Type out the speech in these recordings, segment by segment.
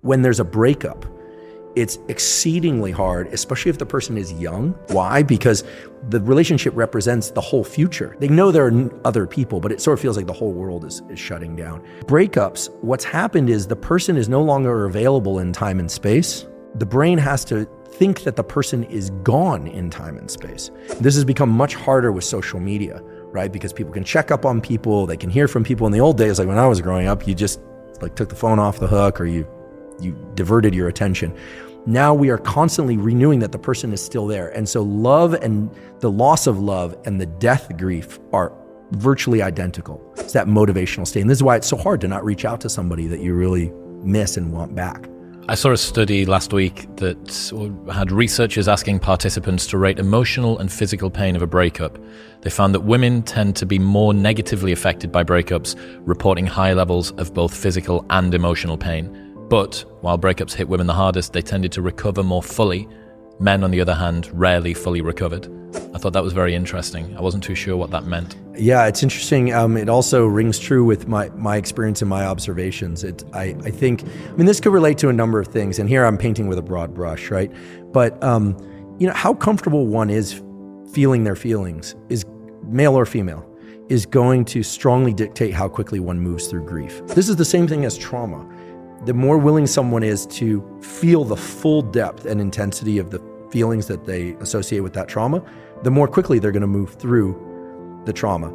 When there's a breakup, it's exceedingly hard, especially if the person is young. Why? Because the relationship represents the whole future. They know there are other people, but it sort of feels like the whole world is shutting down. Breakups, what's happened is the person is no longer available in time and space. The brain has to think that the person is gone in time and space. This has become much harder with social media, right? Because people can check up on people, they can hear from people. In the old days, like when I was growing up, you just like took the phone off the hook, or you diverted your attention. Now we are constantly renewing that the person is still there. And so love and the loss of love and the death grief are virtually identical. It's that motivational state. And this is why it's so hard to not reach out to somebody that you really miss and want back. I saw a study last week that had researchers asking participants to rate emotional and physical pain of a breakup. They found that women tend to be more negatively affected by breakups, reporting high levels of both physical and emotional pain. But while breakups hit women the hardest, they tended to recover more fully. Men, on the other hand, rarely fully recovered. I thought that was very interesting. I wasn't too sure what that meant. Yeah, it's interesting. It also rings true with my experience and my observations. I think this could relate to a number of things. And here I'm painting with a broad brush, right? But, how comfortable one is feeling their feelings, is male or female, is going to strongly dictate how quickly one moves through grief. This is the same thing as trauma. The more willing someone is to feel the full depth and intensity of the feelings that they associate with that trauma, the more quickly they're going to move through the trauma.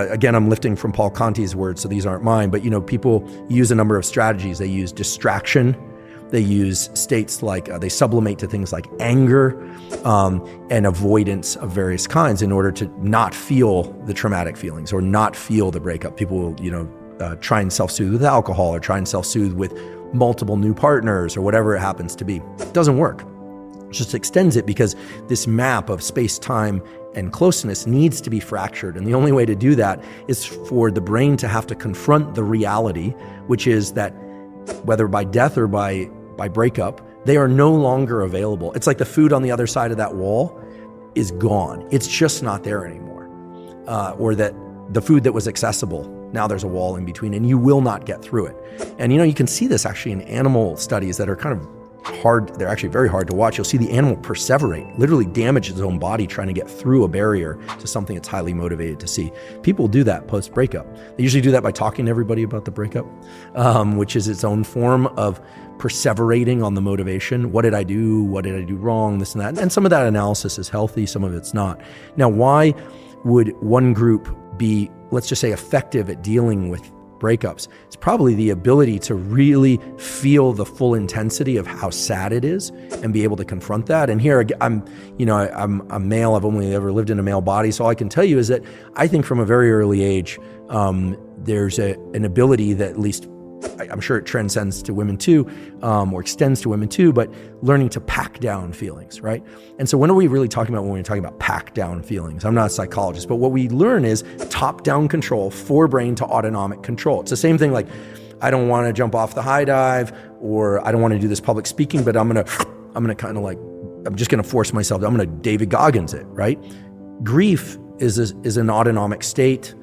Again, I'm lifting from Paul Conti's words, so these aren't mine, but people use a number of strategies. They use distraction. They use states like, they sublimate to things like anger and avoidance of various kinds in order to not feel the traumatic feelings or not feel the breakup. People will, try and self-soothe with alcohol or try and self-soothe with multiple new partners or whatever it happens to be. It doesn't work. It just extends it because this map of space, time, and closeness needs to be fractured. And the only way to do that is for the brain to have to confront the reality, which is that whether by death or by breakup, they are no longer available. It's like the food on the other side of that wall is gone. It's just not there anymore. Or that the food that was accessible, now there's a wall in between and you will not get through it. And you can see this actually in animal studies that are kind of hard. They're actually very hard to watch. You'll see the animal perseverate, literally damage its own body trying to get through a barrier to something it's highly motivated to see. People do that post-breakup. They usually do that by talking to everybody about the breakup, which is its own form of perseverating on the motivation. What did I do? What did I do wrong? This and that. And some of that analysis is healthy, some of it's not. Now, why would one group be, let's just say, effective at dealing with breakups? It's probably the ability to really feel the full intensity of how sad it is and be able to confront that. And here I'm a male. I've only ever lived in a male body. So all I can tell you is that I think from a very early age, there's an ability that at least I'm sure it transcends to women too, or extends to women too, but learning to pack down feelings, right? And so when are we really talking about when we're talking about pack down feelings? I'm not a psychologist, but what we learn is top-down control, forebrain to autonomic control. It's the same thing like, I don't want to jump off the high dive, or I don't want to do this public speaking, but I'm just going to force myself. I'm going to David Goggins it, right? Grief is an autonomic state.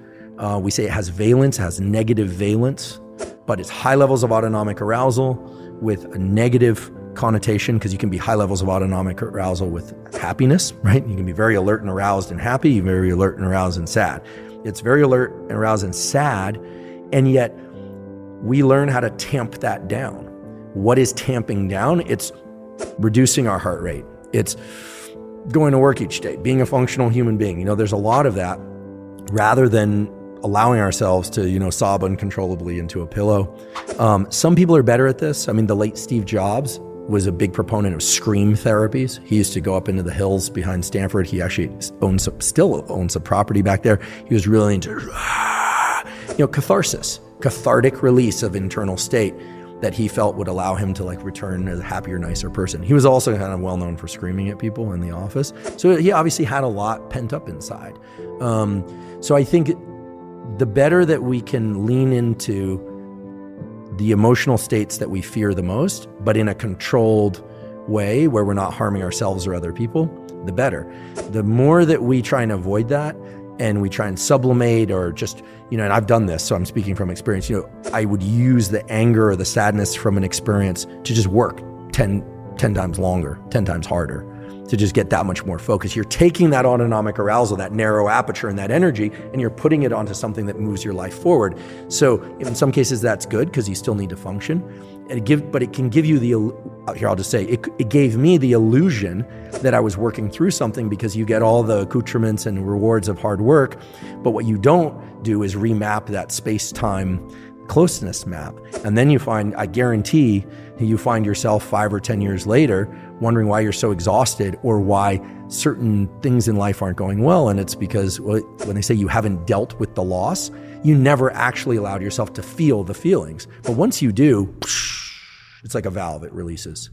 We say it has valence, has negative valence, but it's high levels of autonomic arousal with a negative connotation, because you can be high levels of autonomic arousal with happiness, right? You can be very alert and aroused and happy, very alert and aroused and sad. It's very alert and aroused and sad, and yet we learn how to tamp that down. What is tamping down? It's reducing our heart rate. It's going to work each day, being a functional human being. There's a lot of that, rather than allowing ourselves to, sob uncontrollably into a pillow. Some people are better at this. The late Steve Jobs was a big proponent of scream therapies. He used to go up into the hills behind Stanford. He actually still owns a property back there. He was really into, catharsis, cathartic release of internal state that he felt would allow him to return as a happier, nicer person. He was also kind of well known for screaming at people in the office. So he obviously had a lot pent up inside. So I think the better that we can lean into the emotional states that we fear the most, but in a controlled way where we're not harming ourselves or other people, the better. The more that we try and avoid that, and we try and sublimate or just, and I've done this, so I'm speaking from experience, I would use the anger or the sadness from an experience to just work 10 times longer, 10 times harder, to just get that much more focus. You're taking that autonomic arousal, that narrow aperture and that energy, and you're putting it onto something that moves your life forward. So in some cases that's good because you still need to function. But it can give you here I'll just say, it gave me the illusion that I was working through something because you get all the accoutrements and rewards of hard work. But what you don't do is remap that space-time closeness map. And then I guarantee you find yourself 5 or 10 years later wondering why you're so exhausted or why certain things in life aren't going well. And it's because when they say you haven't dealt with the loss, you never actually allowed yourself to feel the feelings. But once you do, it's like a valve, it releases.